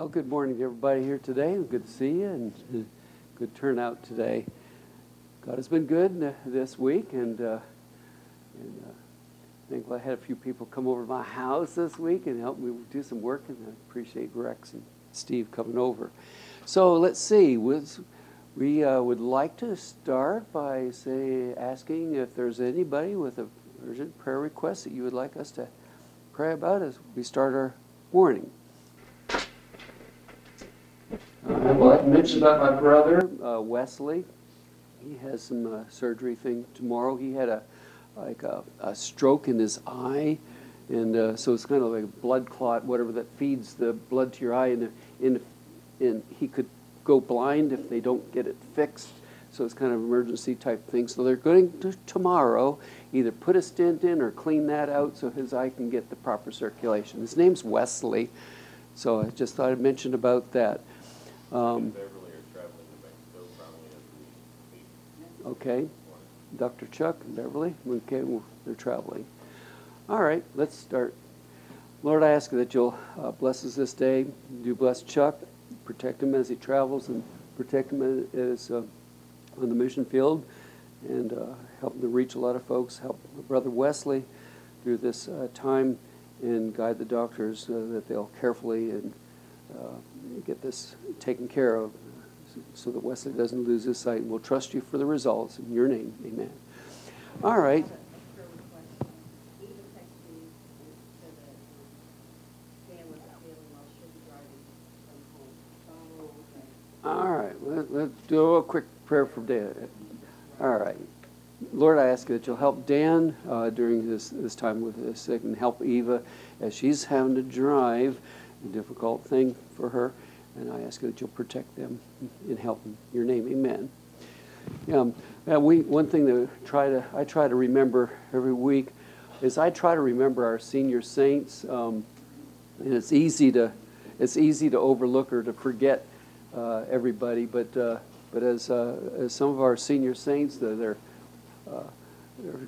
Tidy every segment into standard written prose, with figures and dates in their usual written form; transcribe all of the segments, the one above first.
Well, good morning to everybody here today. Good to see you and good turnout today. God has been good this week, and I think I had a few people come over to my house this week and help me do some work, and I appreciate Rex and Steve coming over. So let's see. We would like to start by asking if there's anybody with an urgent prayer request that you would like us to pray about as we start our morning. I'd like to mention about my brother, Wesley. He has some surgery thing tomorrow. He had a stroke in his eye, and so it's kind of like a blood clot, whatever that feeds the blood to your eye, and he could go blind if they don't get it fixed. So it's kind of an emergency type thing. So they're going to tomorrow either put a stent in or clean that out so his eye can get the proper circulation. His name's Wesley, so I just thought I'd mention about that. Okay, Dr. Chuck and Beverly. Okay, well, they're traveling. All right, let's start. Lord, I ask that you'll bless us this day. Do bless Chuck, protect him as he travels, and protect him as on the mission field, and help him to reach a lot of folks. Help my brother Wesley through this time, and guide the doctors that they'll carefully and get this taken care of so that Wesley doesn't lose his sight. And we'll trust you for the results. In your name, amen. All right. All right. Let's do a quick prayer for Dan. All right. Lord, I ask that you'll help Dan during this time with this sick, and help Eva as she's having to drive. A difficult thing for her, and I ask that you'll protect them and help them. In your name, amen. One thing that I try to remember every week is I try to remember our senior saints, and it's easy to overlook or to forget everybody, but as some of our senior saints, they're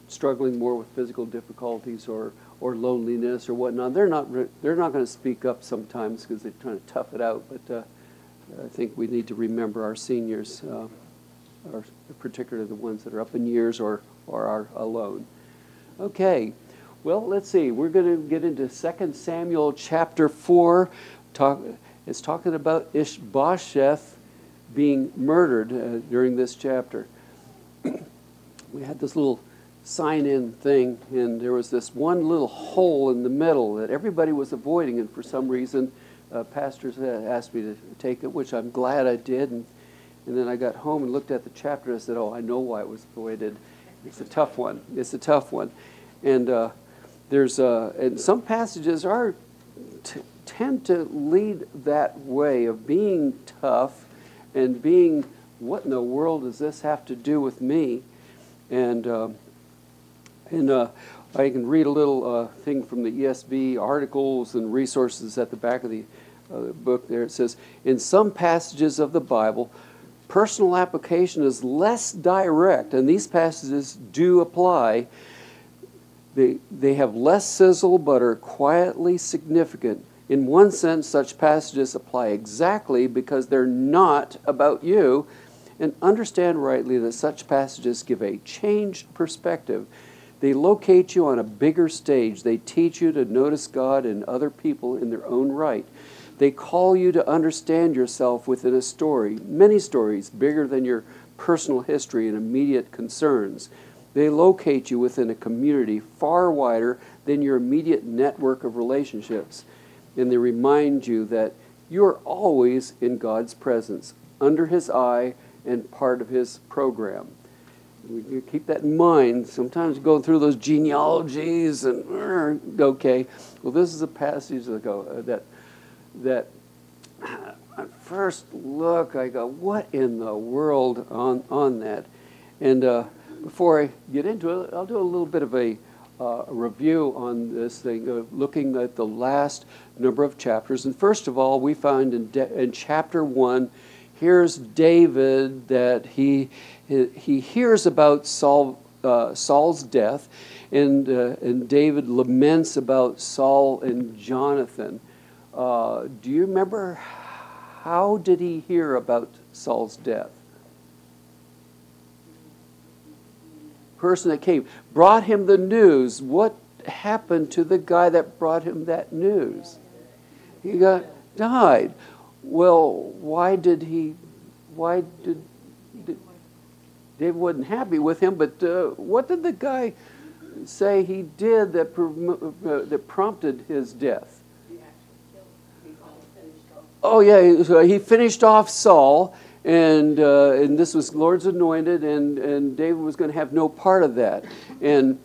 struggling more with physical difficulties or loneliness or whatnot. They're not going to speak up sometimes because they're trying to tough it out. But I think we need to remember our seniors, particularly the ones that are up in years or are alone. Okay, well, let's see. We're going to get into 2 Samuel chapter 4. It's talking about Ishbosheth being murdered during this chapter. We had this little sign-in thing, and there was this one little hole in the middle that everybody was avoiding, and for some reason pastors asked me to take it, which I'm glad I did, and then I got home and looked at the chapter and I said, oh, I know why it was avoided. It's a tough one. And and some passages tend to lead that way of being tough and being, what in the world does this have to do with me? And I can read a little thing from the ESV articles and resources at the back of the book there. It says, in some passages of the Bible, personal application is less direct, and these passages do apply. They have less sizzle but are quietly significant. In one sense, such passages apply exactly because they're not about you. And understand rightly that such passages give a changed perspective. They locate you on a bigger stage. They teach you to notice God and other people in their own right. They call you to understand yourself within a story, many stories bigger than your personal history and immediate concerns. They locate you within a community far wider than your immediate network of relationships. And they remind you that you are always in God's presence, under His eye, and part of His program. We keep that in mind. Sometimes going through those genealogies and okay. Well, this is a passage that at first look I go, what in the world on that? And before I get into it, I'll do a little bit of a review on this thing, looking at the last number of chapters. And first of all, we find in chapter 1. Here's David that he hears about Saul's death, and David laments about Saul and Jonathan. Do you remember how did he hear about Saul's death? Person that came, brought him the news. What happened to the guy that brought him that news? He died. Well, why did David wasn't happy with him, but what did the guy say he did that prompted his death? Oh yeah, he finished off Saul, and this was Lord's anointed, and David was going to have no part of that. And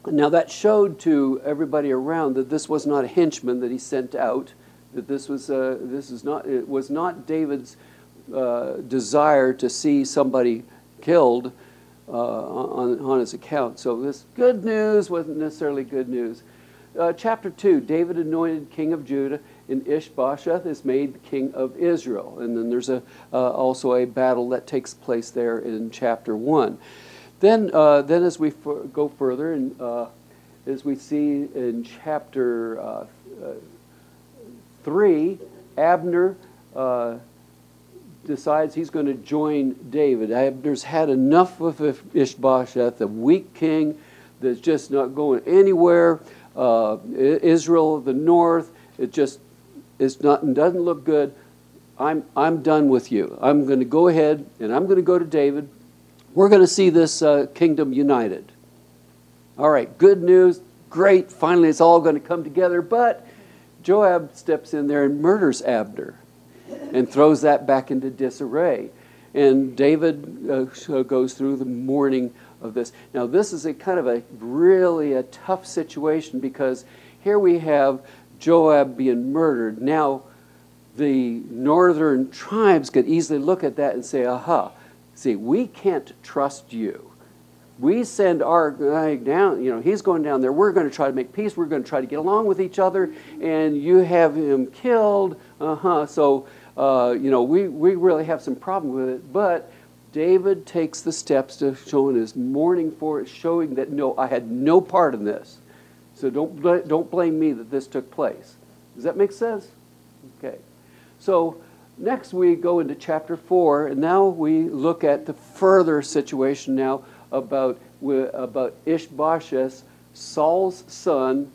now that showed to everybody around that this was not a henchman that he sent out. That it was not David's desire to see somebody killed on his account. So this good news wasn't necessarily good news. Chapter 2, David anointed king of Judah, and Ishbosheth is made king of Israel. And then there's also a battle that takes place there in chapter 1. Then as we go further, and as we see in chapter 3, Abner decides he's going to join David. Abner's had enough of Ishbosheth, a weak king that's just not going anywhere. Israel of the north, it doesn't look good. I'm done with you. I'm going to go ahead and I'm going to go to David. We're going to see this kingdom united. All right, good news, great. Finally, it's all going to come together. But Joab steps in there and murders Abner and throws that back into disarray. And David goes through the mourning of this. Now, this is a kind of really a tough situation, because here we have Joab being murdered. Now, the northern tribes could easily look at that and say, aha, see, we can't trust you. We send our guy down, he's going down there. We're going to try to make peace. We're going to try to get along with each other. And you have him killed. So, we really have some problem with it. But David takes the steps to showing his mourning for it, showing that, no, I had no part in this. So don't blame me that this took place. Does that make sense? Okay. So next we go into chapter 4, and now we look at the further situation now about Ishbosheth, Saul's son.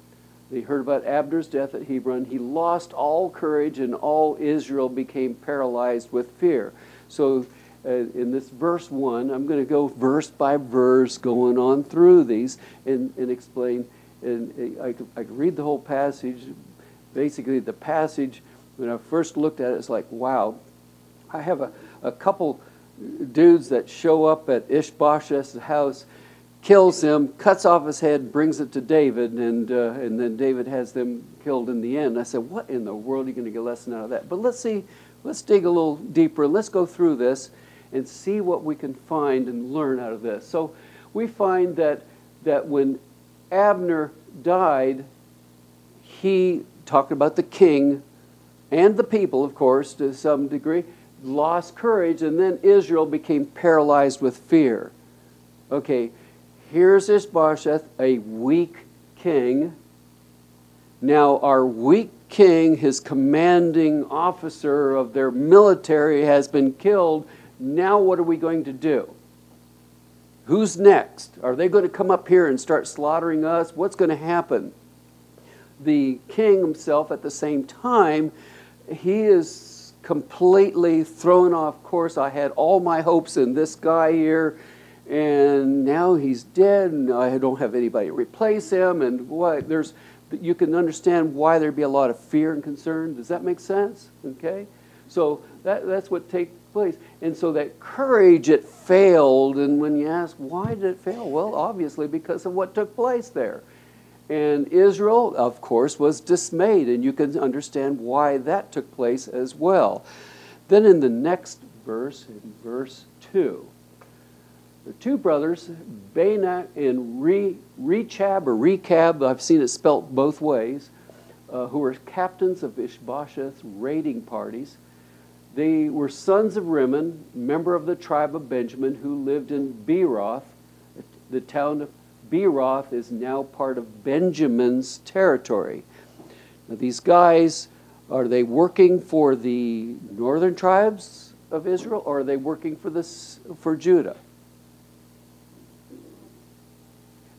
They heard about Abner's death at Hebron. He lost all courage, and all Israel became paralyzed with fear. So in this verse 1, I'm going to go verse by verse, going on through these and explain. And I could read the whole passage. Basically, the passage, when I first looked at it, it's like, wow. I have a couple dudes that show up at Ishbosheth's house, kills him, cuts off his head, brings it to David, and then David has them killed in the end. I said, what in the world are you going to get a lesson out of that? But let's dig a little deeper. Let's go through this and see what we can find and learn out of this. So we find that when Abner died, he, talking about the king and the people, of course, to some degree, lost courage, and then Israel became paralyzed with fear. Okay, here's Ishbosheth, a weak king. Now, our weak king, his commanding officer of their military, has been killed. Now what are we going to do? Who's next? Are they going to come up here and start slaughtering us? What's going to happen? The king himself, at the same time, he is completely thrown off course. I had all my hopes in this guy here, and now he's dead, and I don't have anybody to replace him. And what you can understand why there'd be a lot of fear and concern. Does that make sense? Okay, so that's what takes place. And so that courage, it failed. And when you ask, why did it fail? Well, obviously because of what took place there. And Israel, of course, was dismayed. And you can understand why that took place as well. Then in the next verse, in verse 2, the two brothers, Baana and Rechab, I've seen it spelt both ways, who were captains of Ishbosheth's raiding parties. They were sons of Rimmon, member of the tribe of Benjamin, who lived in Beeroth. The town of Beeroth is now part of Benjamin's territory. Now, these guys Are they working for the northern tribes of Israel, or are they working for Judah?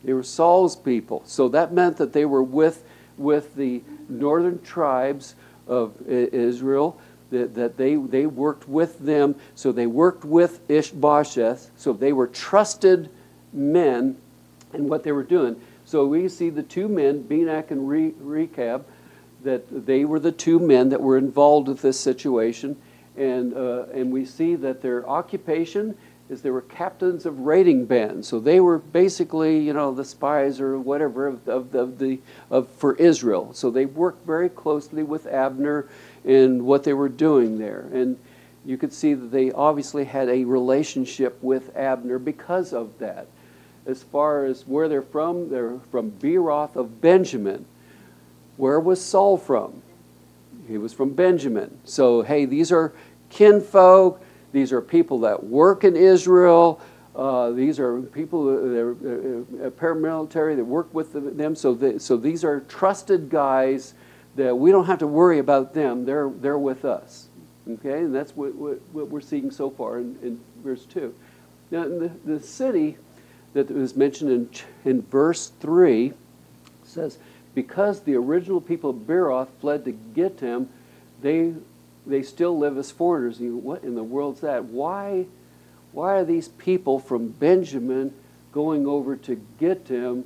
They were Saul's people. So that meant that they were with the northern tribes of Israel, that they worked with them. So they worked with Ishbosheth. So they were trusted men in what they were doing. So we see the two men, Benak and Rechab, that they were the two men that were involved with this situation. And we see that their occupation is they were captains of raiding bands. So they were basically, you know, the spies or whatever for Israel. So they worked very closely with Abner in what they were doing there. And you could see that they obviously had a relationship with Abner because of that. As far as where they're from Beeroth of Benjamin. Where was Saul from? He was from Benjamin. So, hey, these are kinfolk. These are people that work in Israel. These are people that are paramilitary that work with them. So these are trusted guys that we don't have to worry about them. They're with us. Okay, and that's what we're seeing so far in verse 2. Now, in the city that was mentioned in verse 3 says, because the original people of Beeroth fled to Gittim, they still live as foreigners. What in the world's that? Why are these people from Benjamin going over to Gittim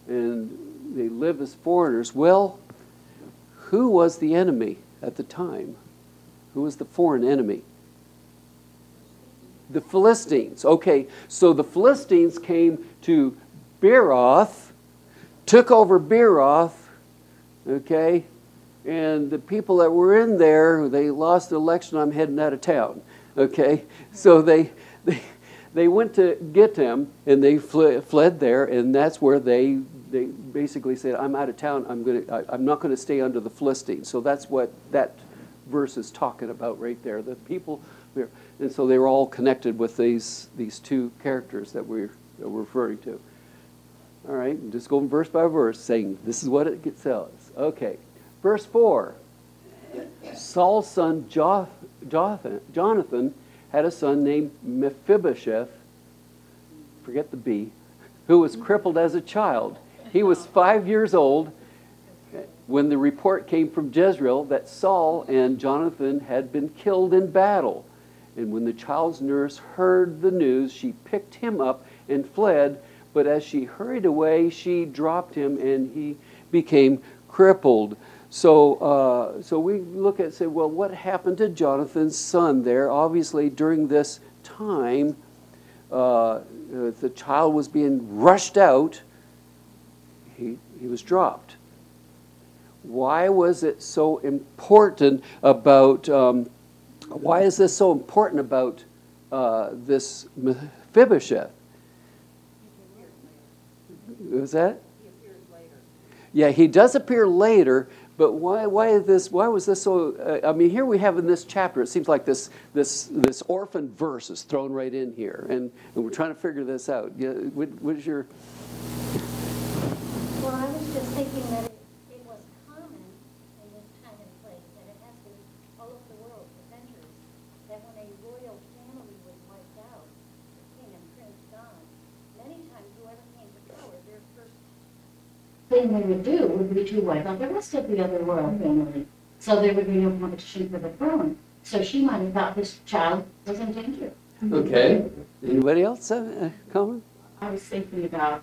and they live as foreigners? Well, who was the enemy at the time? Who was the foreign enemy? The Philistines. Okay, so the Philistines came to Beeroth, took over Beeroth, okay, and the people that were in there, they lost the election, I'm heading out of town, okay? So they went to Gittim, and they fled there, and that's where they basically said, I'm out of town, I'm not going to stay under the Philistines. So that's what that verse is talking about right there. The people there, and so they were all connected with these two characters that we're referring to. All right, just going verse by verse, saying this is what it tells us. Okay, verse 4. Saul's son Jonathan had a son named Mephibosheth, forget the B, who was crippled as a child. He was 5 years old when the report came from Jezreel that Saul and Jonathan had been killed in battle. And when the child's nurse heard the news, she picked him up and fled. But as she hurried away, she dropped him and he became crippled. So we look at and say, well, what happened to Jonathan's son there? Obviously, during this time, the child was being rushed out. He was dropped. Why was it so important about? Why is this so important about this Mephibosheth? Was that? He appears later. Yeah, he does appear later, but why was this so? I mean, here we have in this chapter, it seems like this orphan verse is thrown right in here, and we're trying to figure this out. Yeah, what is your? Well, I was just thinking that it was common in this time and place, and it has been all over the world for centuries, that when a royal family was wiped out, the king and prince gone, many times whoever came to power, their first thing they would do would be to wipe out the rest of the other royal family. So there would be no competition for the throne. So she might have thought this child was in danger. Okay. Anybody else have a comment? I was thinking about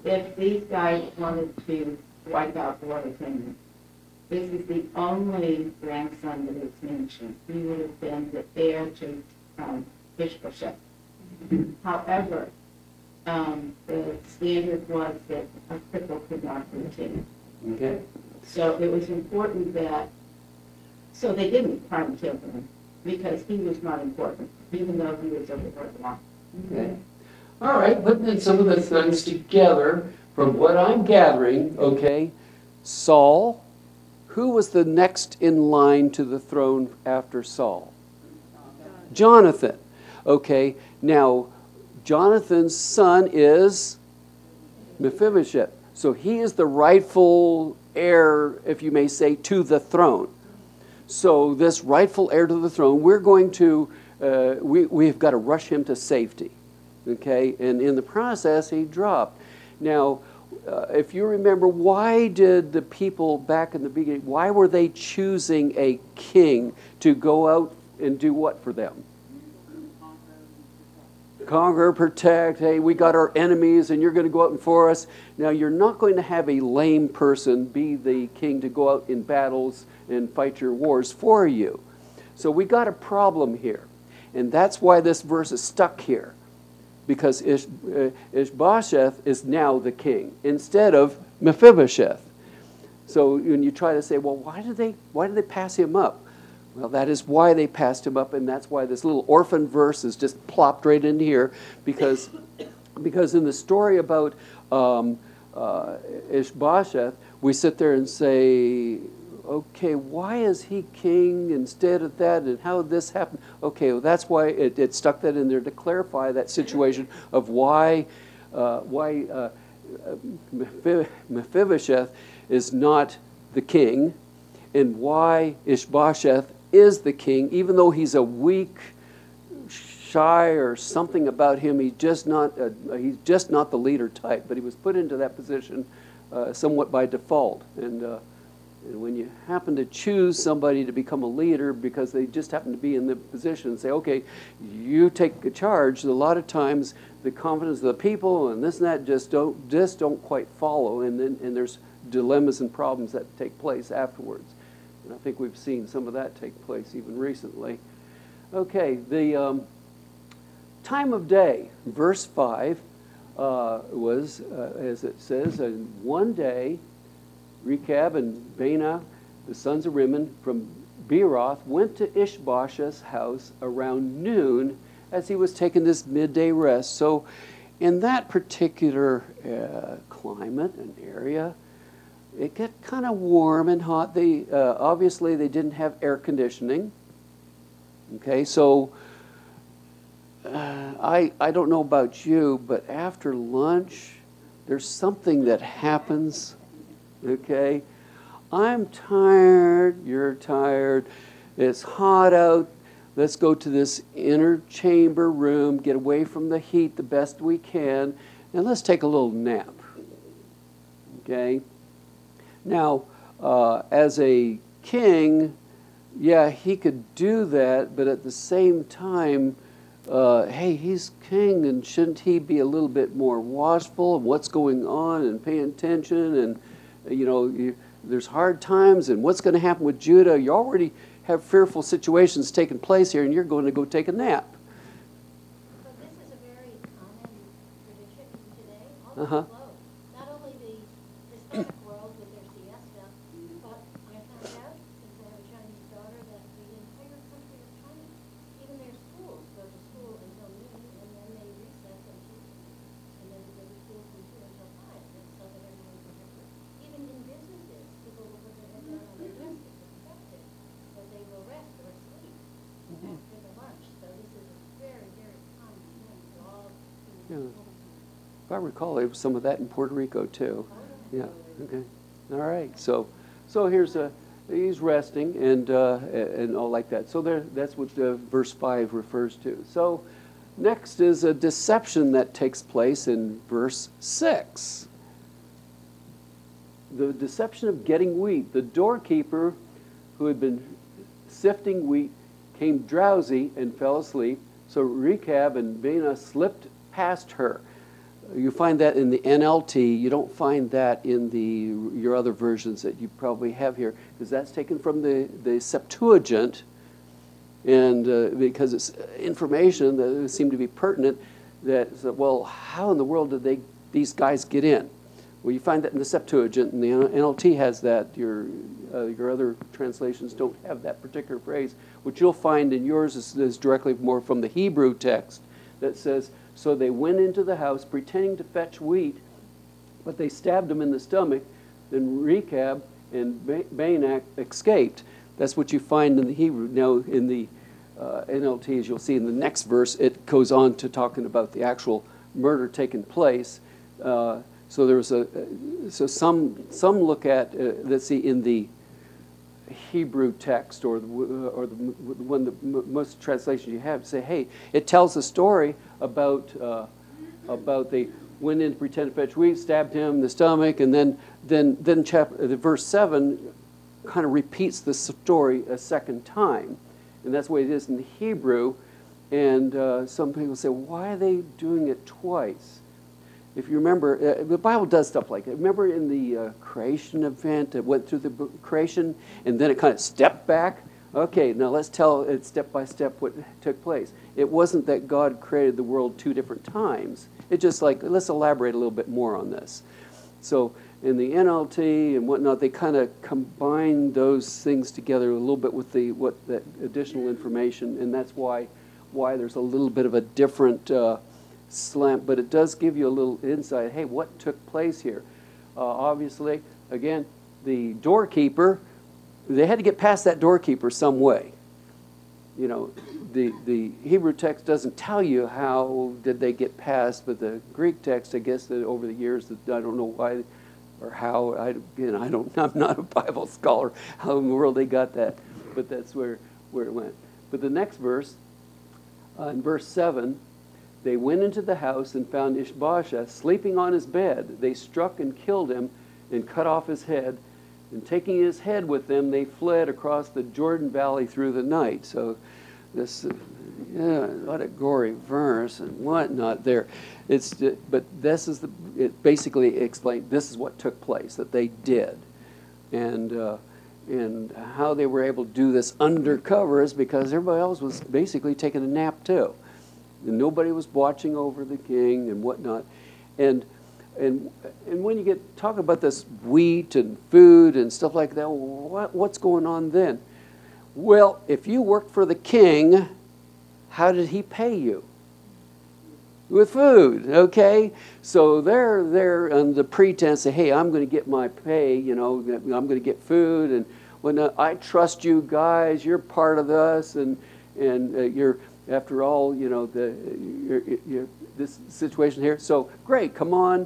if these guys wanted to wipe out the royal family, this is the only grandson that is mentioned. He would have been the heir to Ishbosheth. However, the standard was that a cripple could not be king. Okay. So it was important that, so they didn't try and kill him because he was not important, even though he was over the law. Okay. All right, putting some of the things together from what I'm gathering, okay, Saul, who was the next in line to the throne after Saul? Jonathan. Okay, now Jonathan's son is Mephibosheth. So he is the rightful heir, if you may say, to the throne. So this rightful heir to the throne, we're going to, we've got to rush him to safety. Okay? And in the process, he dropped. Now, if you remember, why did the people back in the beginning, why were they choosing a king to go out and do what for them? Conquer, protect. Hey, we got our enemies and you're going to go out and for us. Now, you're not going to have a lame person be the king to go out in battles and fight your wars for you. So we got a problem here. And that's why this verse is stuck here. Because Ishbosheth is now the king instead of Mephibosheth. So when you try to say, well, why did they pass him up? Well, that is why they passed him up, and that's why this little orphan verse is just plopped right in here, because in the story about Ishbosheth, we sit there and say, okay, why is he king instead of that, and how did this happen? Okay, well, that's why it stuck that in there to clarify that situation of why Mephibosheth is not the king, and why Ishbosheth is the king, even though he's a weak, shy, or something about him. He's just not the leader type. But he was put into that position somewhat by default. And when you happen to choose somebody to become a leader because they just happen to be in the position and say, okay, you take charge, a lot of times the confidence of the people and this and that just don't quite follow, and there's dilemmas and problems that take place afterwards. And I think we've seen some of that take place even recently. Okay, the time of day, verse 5, was, as it says, one day, Rechab and Baanah, the sons of Rimmon, from Beeroth, went to Ishbosheth's house around noon as he was taking this midday rest. So in that particular climate and area, it got kind of warm and hot. They obviously they didn't have air conditioning. Okay, so I don't know about you, but after lunch, there's something that happens. Okay, I'm tired. You're tired. It's hot out. Let's go to this inner chamber room, get away from the heat the best we can, and let's take a little nap. Okay. Now, as a king, yeah, he could do that, but at the same time, hey, he's king, and shouldn't he be a little bit more watchful of what's going on and paying attention? And, you know, there's hard times, and what's going to happen with Judah? You already have fearful situations taking place here, and you're going to go take a nap. So this is a very common tradition today, all over the globe. Not only the Hispanic world with their siesta, but I found out, since I have a Chinese daughter, that the entire country of China, even their schools, go to school until noon, and then they recess and teach. And then they go to school from 2 until 5, and so that everyone can have work. Even in businesses, people will put their head down on their desk if expected, but they will rest or sleep after the lunch. So this is a very, very common thing for all human beings. If I recall, there was some of that in Puerto Rico too. Yeah. Okay. All right. So here's he's resting and all like that. So that's what verse 5 refers to. So next is a deception that takes place in verse 6. The deception of getting wheat. The doorkeeper, who had been sifting wheat, came drowsy and fell asleep. So Rechab and Baanah slipped past her. You find that in the NLT. You don't find that in your other versions that you probably have here, because that's taken from the Septuagint, and because it's information that seemed to be pertinent. That, well, how in the world did these guys get in? Well, you find that in the Septuagint, and the NLT has that. Your other translations don't have that particular phrase. What you'll find in yours is directly more from the Hebrew text that says, so they went into the house pretending to fetch wheat, but they stabbed him in the stomach. Then Rechab and Baanah escaped. That's what you find in the Hebrew. Now, in the NLT, as you'll see in the next verse, it goes on to talking about the actual murder taking place. So there was some look at, let's see, in the Hebrew text or the one that most translations you have say, hey, it tells a story about they went in to pretend to fetch wheat, stabbed him in the stomach, and then verse 7 kind of repeats the story a second time, and that's the way it is in the Hebrew. And some people say, why are they doing it twice? If you remember, the Bible does stuff like that. Remember in the creation event, it went through the creation, and then it kind of stepped back. Okay, now let's tell it step by step what took place. It wasn't that God created the world 2 different times. It's just like, let's elaborate a little bit more on this. So in the NLT and whatnot, they kind of combine those things together a little bit with that additional information, and that's why there's a little bit of a different slant, but it does give you a little insight. Hey, what took place here? Obviously, again, the doorkeeper, they had to get past that doorkeeper some way. You know, the Hebrew text doesn't tell you how did they get past, but the Greek text, I guess that over the years, that I don't know why or how. I'm not a Bible scholar. How in the world they got that? But that's where it went. But the next verse, in verse 7. They went into the house and found Ishbosheth sleeping on his bed. They struck and killed him and cut off his head. And taking his head with them, they fled across the Jordan Valley through the night. So this, what a gory verse and whatnot there. But this is it basically explained, this is what took place, that they did. And how they were able to do this undercover is because everybody else was basically taking a nap too. And nobody was watching over the king and whatnot. And when you talk about this wheat and food and stuff like that, what's going on then? Well, if you worked for the king, how did he pay you? With food, okay? So they're on the pretense of, hey, I'm going to get my pay, you know, I'm going to get food, and when I trust you guys, you're part of us, and you're, after all, you know, this situation here. So great, come on.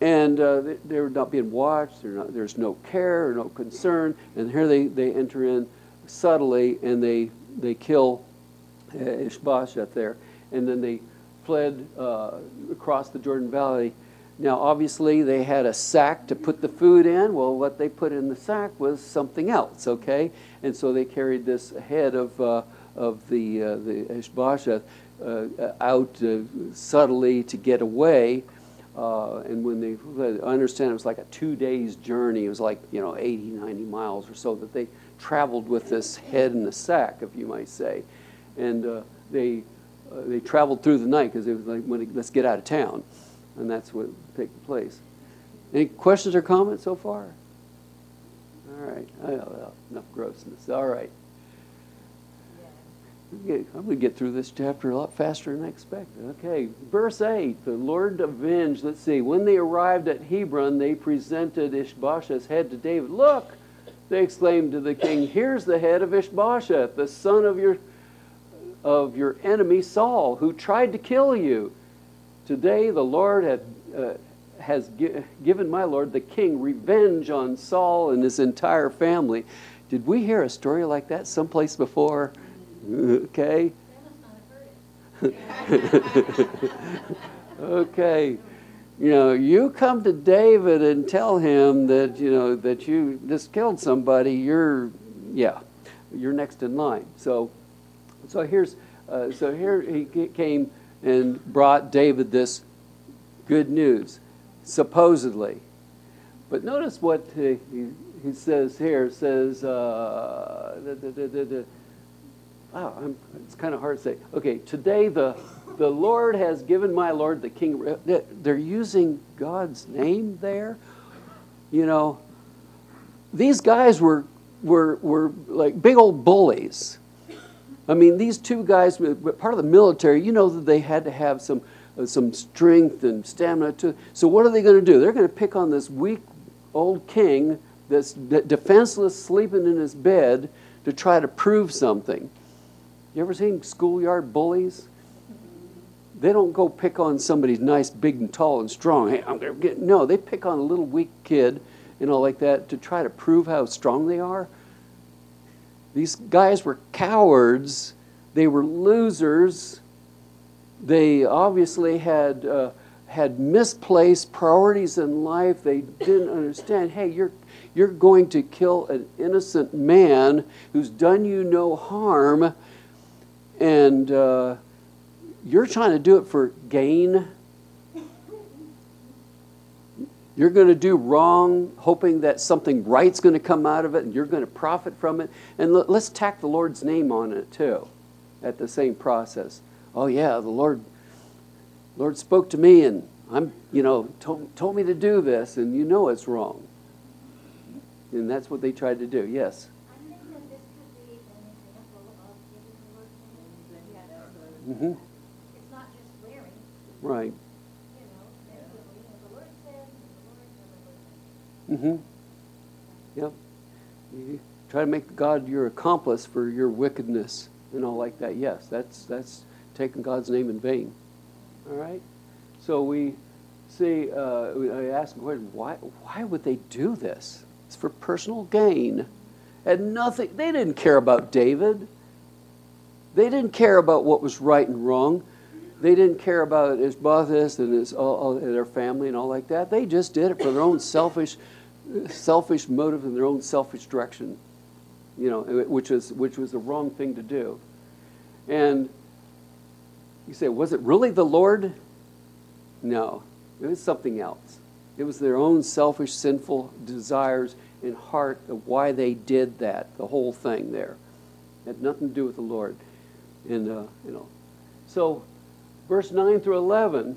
And they're not being watched. There's no care or no concern. And here they enter in subtly, and they kill Ishbosheth there, and then they fled across the Jordan Valley. Now, obviously, they had a sack to put the food in. Well, what they put in the sack was something else, okay? And so they carried this head of the Ishbosheth out subtly to get away. And when they fled, I understand it was like a 2 days journey. It was like, 80, 90 miles or so that they traveled with this head in the sack, if you might say. And they traveled through the night because it was like, let's get out of town. And that's what took place. Any questions or comments so far? All right. Enough grossness. All right. I'm going to get through this chapter a lot faster than I expected. Okay, verse 8, the Lord avenged. Let's see. When they arrived at Hebron, they presented Ishbosheth's head to David. Look, they exclaimed to the king, here's the head of Ishbosheth, the son of your enemy Saul, who tried to kill you. Today the Lord has given my lord, the king, revenge on Saul and his entire family. Did we hear a story like that someplace before? Okay. Okay. You come to David and tell him that that you just killed somebody. You're next in line. So here he came and brought David this good news, supposedly. But notice what he says here. It says, it's kind of hard to say. Okay, today the Lord has given my Lord the king. They're using God's name there. These guys were like big old bullies. I mean, these two guys, part of the military, that they had to have some strength and stamina too. So what are they going to do? They're going to pick on this weak old king that's defenseless, sleeping in his bed to try to prove something. You ever seen schoolyard bullies? they don't go pick on somebody nice, big and tall and strong. Hey, I'm gonna get, no, they pick on a little weak kid, like that, to try to prove how strong they are. These guys were cowards. They were losers. They obviously had misplaced priorities in life. They didn't understand, hey, you're going to kill an innocent man who's done you no harm, and you're trying to do it for gain. You're going to do wrong, hoping that something right's going to come out of it, and you're going to profit from it. And let's tack the Lord's name on it, too, at the same process. Oh, yeah, the Lord spoke to me, and I'm, told me to do this, and it's wrong. And that's what they tried to do. Yes? I think that this could be an example of giving the Lord's name. Mm-hmm. It's not just swearing. Right. The Lord said, the Lord never. Mm-hmm. Yep. You try to make God your accomplice for your wickedness and all like that. Yes, that's taking God's name in vain. All right? So we see, I ask the question, why would they do this? It's for personal gain. And nothing, they didn't care about David. They didn't care about what was right and wrong. They didn't care about Ishbosheth and their family and all like that. They just did it for their own selfish motive and their own selfish direction, which was the wrong thing to do. And you say, was it really the Lord? No, it was something else. It was their own selfish, sinful desires in heart of why they did that, the whole thing there. It had nothing to do with the Lord. And, So, verse 9 through 11,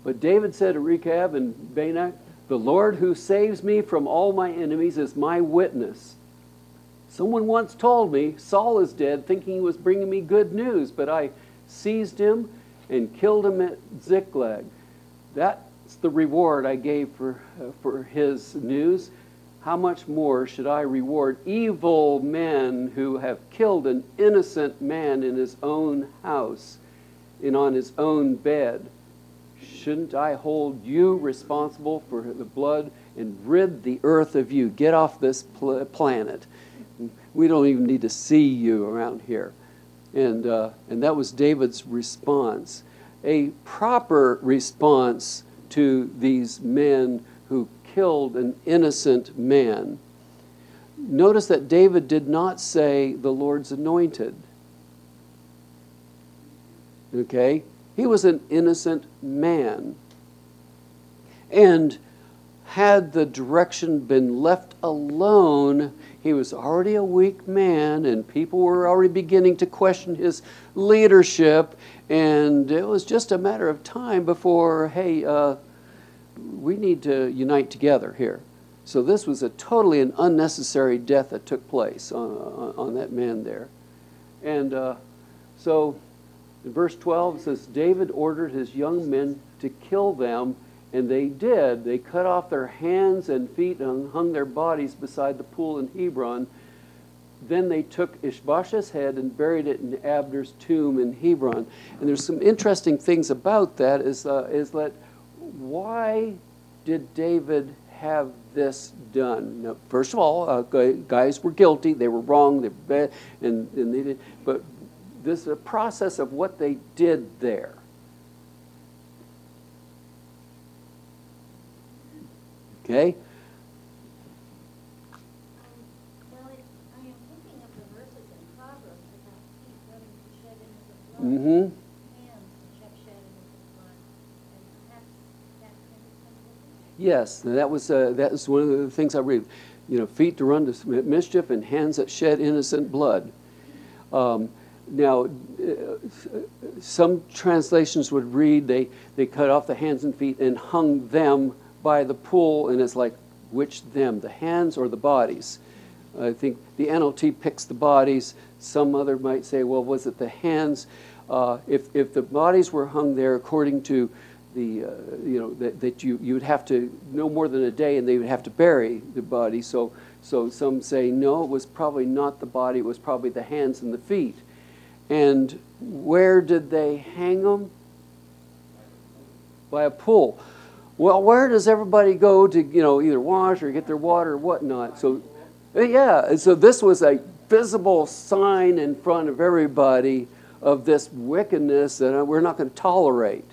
but David said to Rechab and Baanah, the Lord who saves me from all my enemies is my witness. Someone once told me, Saul is dead, thinking he was bringing me good news, but I seized him and killed him at Ziklag. That's the reward I gave for his news. How much more should I reward evil men who have killed an innocent man in his own house and on his own bed? Shouldn't I hold you responsible for the blood and rid the earth of you? Get off this planet. We don't even need to see you around here. And that was David's response. A proper response to these men who killed an innocent man. Notice that David did not say the Lord's anointed. Okay? He was an innocent man. And had the direction been left alone, he was already a weak man, and people were already beginning to question his leadership, and it was just a matter of time before, hey, we need to unite together here. So this was a totally an unnecessary death that took place on that man there. And so in verse 12 it says, David ordered his young men to kill them, and they did. They cut off their hands and feet and hung their bodies beside the pool in Hebron. Then they took Ishbosheth's head and buried it in Abner's tomb in Hebron. And there's some interesting things about that is that why did David have this done? Now, first of all, guys were guilty. They were wrong. They were bad, and they did. But this is a process of what they did there. Okay? Well, I am thinking of the verses in Proverbs about feet running to shed innocent blood, hands to shed innocent blood, and perhaps that kind of thing. Yes, that was one of the things I read. Feet to run to mischief and hands that shed innocent blood. Now, some translations would read they cut off the hands and feet and hung them by the pool, and it's like, which them, the hands or the bodies? I think the NLT picks the bodies. Some other might say, well, was it the hands? If the bodies were hung there according to the, that you would have to, no more than a day, and they would have to bury the body. So some say, no, it was probably not the body, it was probably the hands and the feet. And where did they hang them? by a pool. Well, where does everybody go to, either wash or get their water or whatnot? So, yeah, so this was a visible sign in front of everybody of this wickedness that we're not going to tolerate.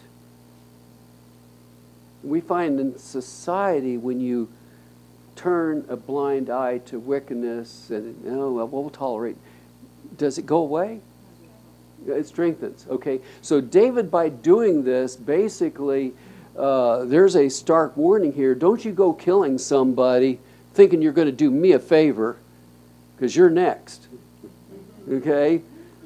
We find in society when you turn a blind eye to wickedness and, well, we'll tolerate, does it go away? It strengthens, okay? So David, by doing this, basically, there's a stark warning here. Don't you go killing somebody thinking you're going to do me a favor, because you're next, okay?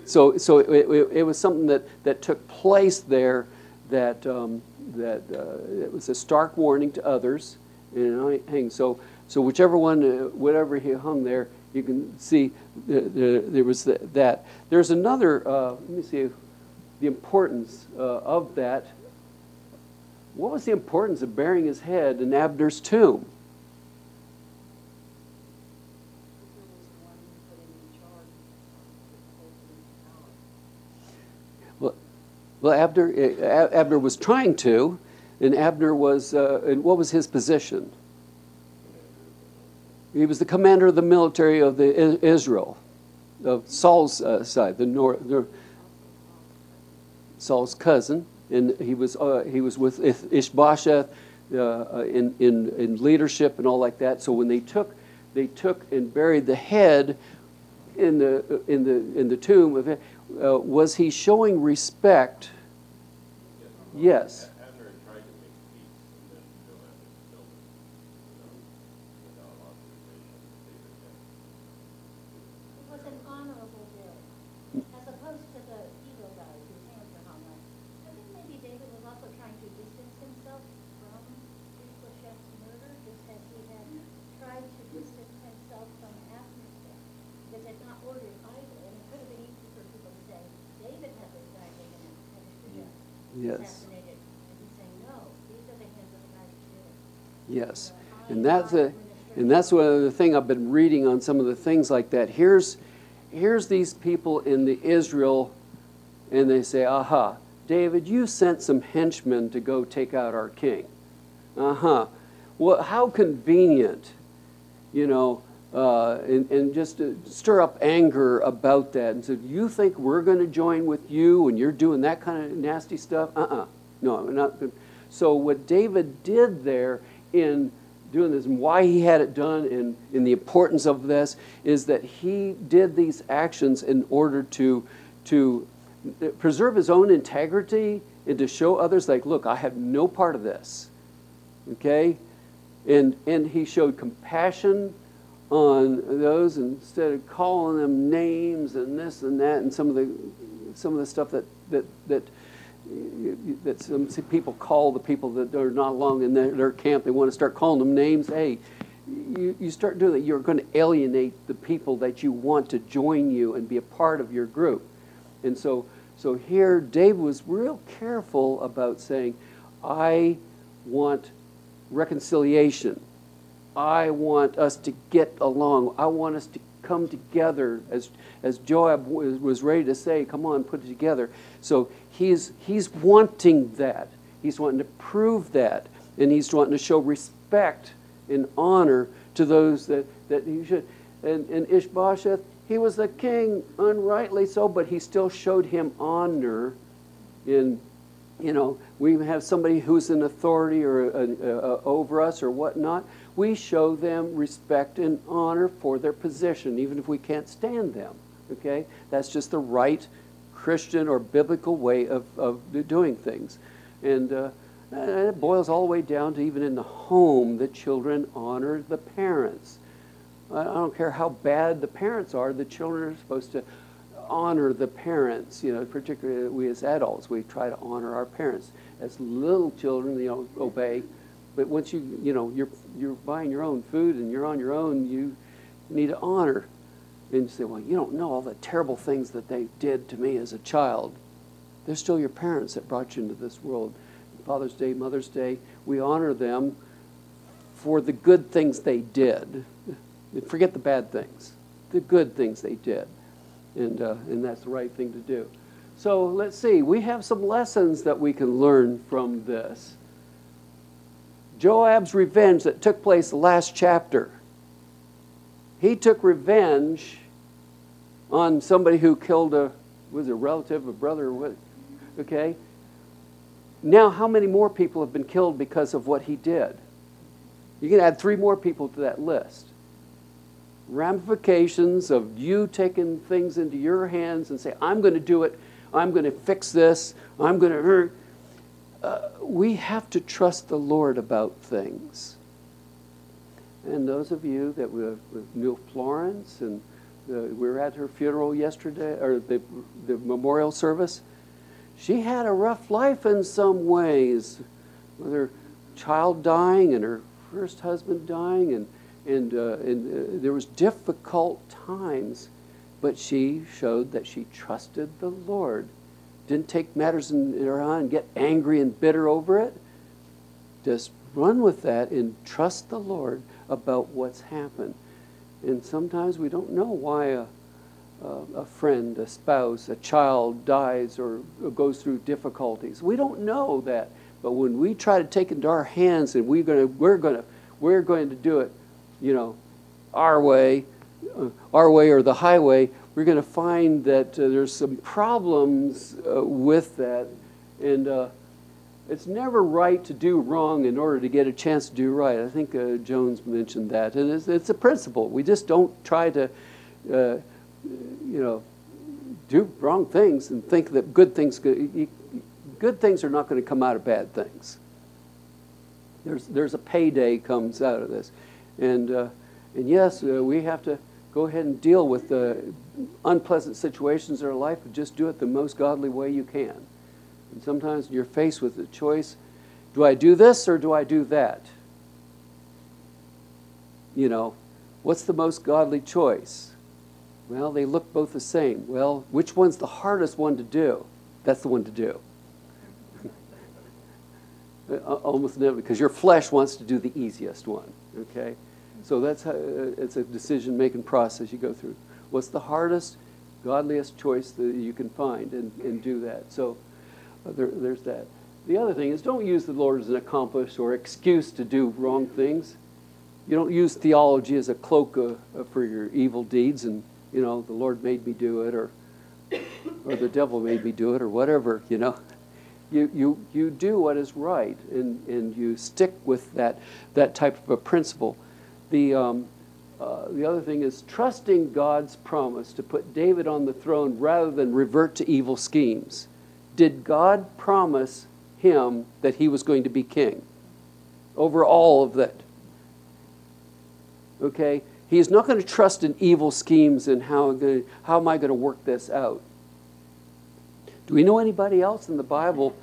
So it was something that took place there that it was a stark warning to others. And so whichever one, whatever he hung there, you can see there was that. There's another, let me see, the importance of that. What was the importance of burying his head in Abner's tomb? Well, Abner was trying to, and Abner was, and what was his position? He was the commander of the military of Israel, of Saul's side, Saul's cousin, and he was with Ishbosheth in leadership and all like that. So when they took and buried the head in the tomb of it, was he showing respect? Yes. Abner had tried to make peace, and then Joab had killed him without authorization. It was an honorable bill, as opposed to the evil guys whose hands are hung up. I think maybe David was also trying to distance himself from Ishbosheth's murder, just as he had tried to distance himself from Abner's death, because it not ordered either. And it could have been easy for people to say, David had this guy taken out, Ishbosheth Yes. assassinated. And he's saying, no, these are the hands of the guys who did it. Yes. And that's one of the thing I've been reading on some of the things like that. Here's these people in the Israel, and they say, aha, David, you sent some henchmen to go take out our king. Well, how convenient, and just to stir up anger about that. And so, do you think we're going to join with you when you're doing that kind of nasty stuff? No, I'm not good. So what David did there in doing this, and why he had it done, and in the importance of this, is that he did these actions in order to preserve his own integrity and to show others, like, look, I have no part of this. Okay? And he showed compassion on those, instead of calling them names and this and that, and some of the stuff that some people call the people that are not long in their camp. They want to start calling them names. Hey, you start doing that, you're going to alienate the people that you want to join you and be a part of your group. And so here David was real careful about saying, I want reconciliation. I want us to get along. I want us to come together, as Joab was ready to say, come on, put it together. So he's wanting that. He's wanting to prove that. And he's wanting to show respect and honor to those that he should. And Ishbosheth, he was the king, unrightly so, but he still showed him honor in, we have somebody who's in authority or over us or whatnot. We show them respect and honor for their position, even if we can't stand them. Okay? That's just the right Christian or biblical way of doing things. And it boils all the way down to even in the home, the children honor the parents. I don't care how bad the parents are, the children are supposed to honor the parents. Particularly we as adults, we try to honor our parents. As little children, obey. But once you're buying your own food and you're on your own, you need to honor. And you say, well, you don't know all the terrible things that they did to me as a child. They're still your parents that brought you into this world. Father's Day, Mother's Day, we honor them for the good things they did. Forget the bad things. The good things they did. And that's the right thing to do. So let's see. We have some lessons that we can learn from this. Joab's revenge that took place the last chapter. He took revenge on somebody who killed was it a relative, a brother, or what? Okay? Now, how many more people have been killed because of what he did? You can add 3 more people to that list. Ramifications of you taking things into your hands and say, I'm going to do it, I'm going to fix this, I'm going to hurt. We have to trust the Lord about things. And those of you that knew Florence, and we were at her funeral yesterday, or the memorial service, she had a rough life in some ways, with her child dying and her first husband dying, and there was difficult times, but she showed that she trusted the Lord. Didn't take matters in her hand and get angry and bitter over it. Just run with that and trust the Lord about what's happened. And sometimes we don't know why a friend, a spouse, a child dies or goes through difficulties. We don't know that. But when we try to take it into our hands and we're going to do it, our way or the highway, we're going to find that there's some problems with that. And it's never right to do wrong in order to get a chance to do right. I think Jones mentioned that. And it's a principle. We just don't try to, do wrong things and think that good things are not going to come out of bad things. There's a payday comes out of this. And yes, we have to go ahead and deal with the unpleasant situations in our life, but just do it the most godly way you can. And sometimes you're faced with the choice, do I do this or do I do that? What's the most godly choice? Well, they look both the same. Well, which one's the hardest one to do? That's the one to do. Almost never, because your flesh wants to do the easiest one, okay? So that's how it's a decision-making process you go through. What's the hardest, godliest choice that you can find and do that? So there's that. The other thing is, don't use the Lord as an accomplice or excuse to do wrong things. You don't use theology as a cloak for your evil deeds and, the Lord made me do it or the devil made me do it or whatever, You do what is right and you stick with that type of a principle. The other thing is trusting God's promise to put David on the throne rather than revert to evil schemes. Did God promise him that he was going to be king over all of that? Okay? He is not going to trust in evil schemes and how am I going to work this out? Do we know anybody else in the Bible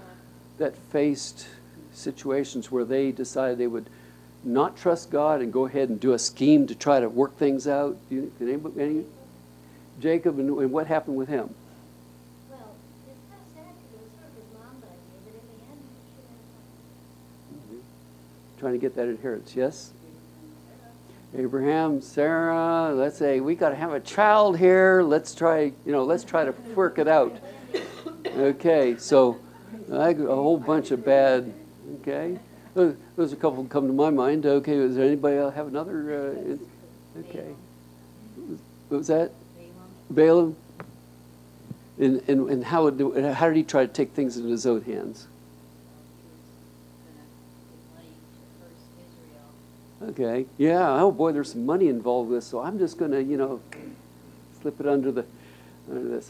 that faced situations where they decided they would not trust God and go ahead and do a scheme to try to work things out? Any? Jacob, and what happened with him? Well, it's kind of sad because it was sort of his mom's idea, but in the end, she ended up. Trying to get that inheritance, yes? Abraham, Sarah, let's say, we got to have a child here. Let's try to work it out. Okay, so a whole bunch of bad, okay. There's a couple that come to my mind. Okay, is there anybody else have another? Okay. What was that? Balaam. And how did he try to take things into his own hands? Okay. Yeah. Oh boy, there's some money involved with this, so I'm just going to, slip it under this.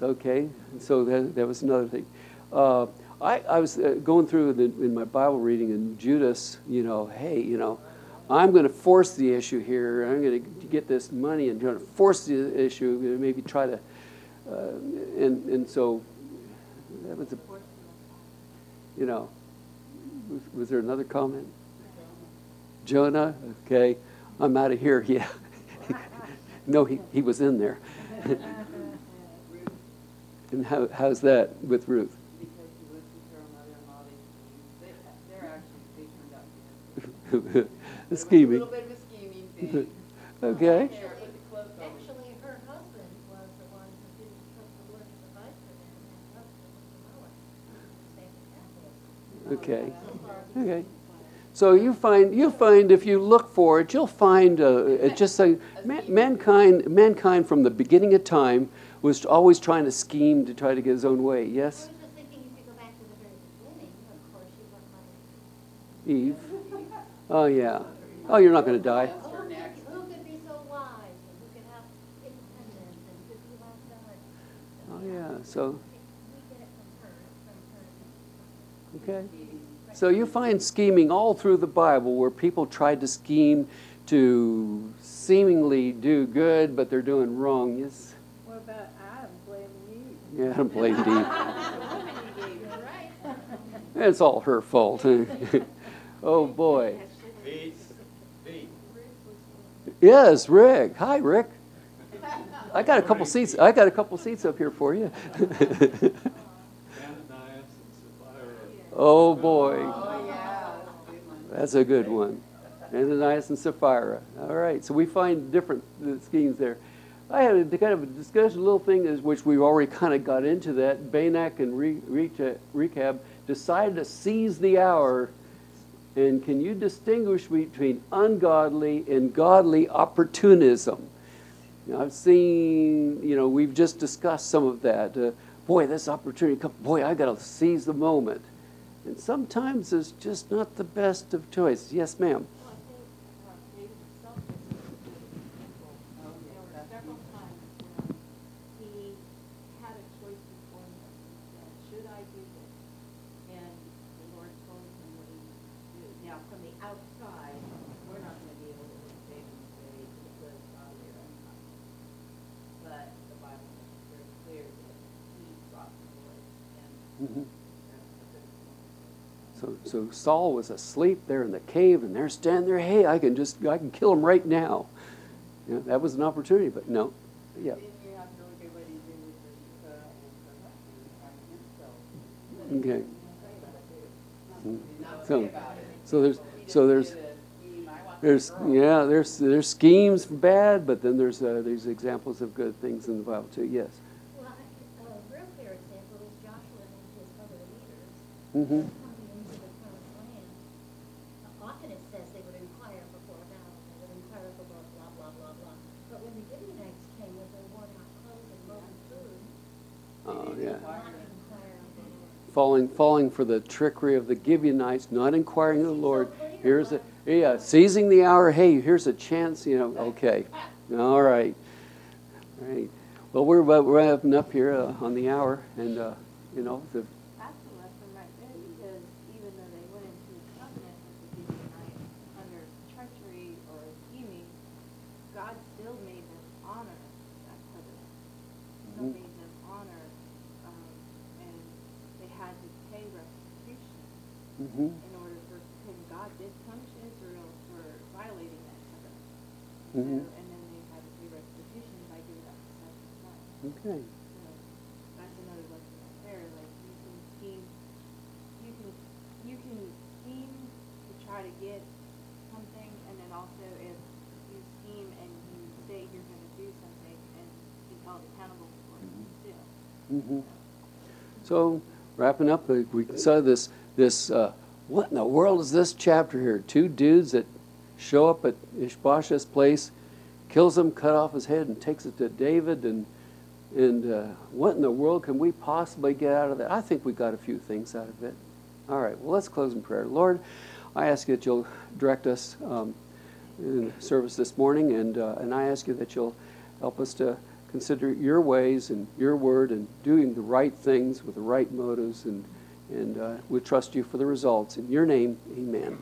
Okay. And so that was another thing. I was going through in my Bible reading in Judas, hey, I'm going to force the issue here. I'm going to get this money and trying to force the issue, maybe try to, and so that was was there another comment? Jonah, okay, I'm out of here. Yeah, no, he was in there. And how's that with Ruth? Because she listened to her mother-in-law, they turned out The scheming. a little bit of a scheming thing. Okay. Actually, her husband was the one who didn't trust the Lord to provide for them, and her husband was the Moab. Okay. Okay. So you find if you look for it, you'll find it just like mankind from the beginning of time was always trying to scheme to try to get his own way. I Yes, was just thinking if you go back to the very beginning, of course, you have Mother Eve. Oh yeah. Oh, you're not going to die. Who could be so wise and who could have independence and who could love God? Oh yeah. So We get it from her. okay. So you find scheming all through the Bible where people tried to scheme to seemingly do good, but they're doing wrong. Yes. What about Adam blaming Eve? Yeah, I don't blame Eve. You're right. It's all her fault. Oh boy. Feet, feet. Yes, Rick. Hi, Rick. I got a couple seats. I got a couple seats up here for you. Oh boy, Oh, yeah. that's a good one. Ananias and Sapphira. All right, so we find different schemes there. I had a kind of a discussion, a little thing is which we've already kind of got into that. Banak and Rechab decided to seize the hour. And can you distinguish between ungodly and godly opportunism? You know, I've seen, we've just discussed some of that. Boy, this opportunity comes. Boy, I got to seize the moment. And sometimes it's just not the best of choices. Yes, ma'am. Well, I think David's selfless is a good example. There were several times when he had a choice before him. He said, should I do this? And the Lord told him what he should do. Now, from the outside, we're not going to be able to look at David and say, it was godly or ungodly. But the Bible makes it very clear that he sought the Lord. And Mm-hmm. that's a good example. So Saul was asleep there in the cave, and they're standing there. Hey, I can kill him right now. That was an opportunity, but no. Yeah. Then you have to look at what he did with his and himself. Okay. There's schemes bad, but then there's examples of good things in the Bible too. Yes. Well, a real clear example is Joshua and his other leaders Mm-hmm. coming into the promised land. Often it says they would inquire before a battle, they would inquire before blah, blah, blah, blah. But when the Gibeonites came with their worn-out clothes and broken food, Oh they yeah. did not inquire of the Lord. Falling for the trickery of the Gibeonites, not inquiring of the Lord. Seizing the hour. Hey, here's a chance. Okay, all right. Well, we're wrapping up here on the hour, and That's a lesson right there, because even though they went into a covenant with the Gibeonites under treachery or scheming, God still made them honor that covenant. Still made them honor, and they had to pay restitution mm-hmm. in order because God did punish Israel for violating that covenant. Mm-hmm. And then they had to pay restitution by giving up the second son. Okay. So that's another lesson right there. Like you can scheme to try to get something, and then also if you scheme and you say you're going to do something and be held accountable for it still. Mm-hmm. So wrapping up, we saw this. What in the world is this chapter here? Two dudes that show up at Ishbosheth's place, kills him, cut off his head, and takes it to David. And what in the world can we possibly get out of that? I think we got a few things out of it. All right, well, let's close in prayer. Lord, I ask you that you'll direct us in service this morning, and I ask you that you'll help us to consider your ways and your word and doing the right things with the right motives, and we trust you for the results. In your name, amen.